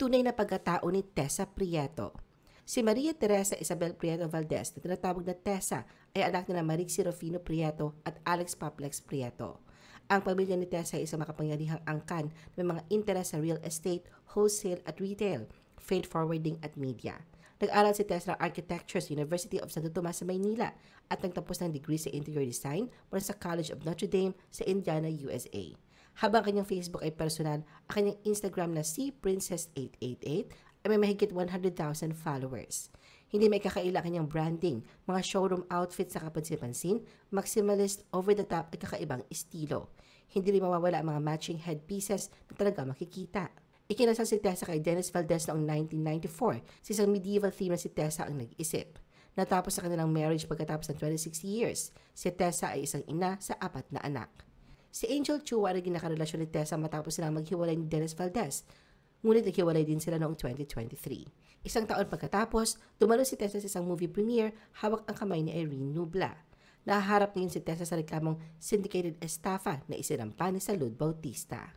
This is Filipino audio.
tunay na pagkatao ni Tessa Prieto. Si Maria Teresa Isabel Prieto Valdez na tinatawag na Tessa ay anak nila Marixie Rufino Prieto at Alex Paplex Prieto. Ang pamilya ni Tessa ay isang makapangyarihang angkan ng mga interes sa real estate, wholesale at retail, freight forwarding at media. Nag-aral si Tessa ng Architecture sa University of Santo Tomas sa Maynila at nagtapos ng degree sa Interior Design mula sa College of Notre Dame sa Indiana, USA. Habang kanyang Facebook ay personal, ang kanyang Instagram na si Princess888 ay may mahigit 100,000 followers. Hindi may kakaila kanyang branding, mga showroom outfits sa kapansin-pansin, maximalist, over-the-top at kakaibang estilo. Hindi rin mawawala ang mga matching headpieces na talaga makikita. Ikinasal si Tessa kay Dennis Valdez noong 1994. Si isang medieval theme na si Tessa ang nag-isip. Natapos sa kanilang marriage pagkatapos ng 26 years. Si Tessa ay isang ina sa 4 na anak. Si Angel Chua ay ginakarelasyon ni Tessa matapos silang maghiwalay ni Dennis Valdez. Ngunit naghiwalay din sila noong 2023. Isang taon pagkatapos, dumalo si Tessa sa isang movie premiere, hawak ang kamay ni Irene Nubla. Nahaharap ngayon si Tessa sa reklamong syndicated estafa na isinampa ni Salud Bautista.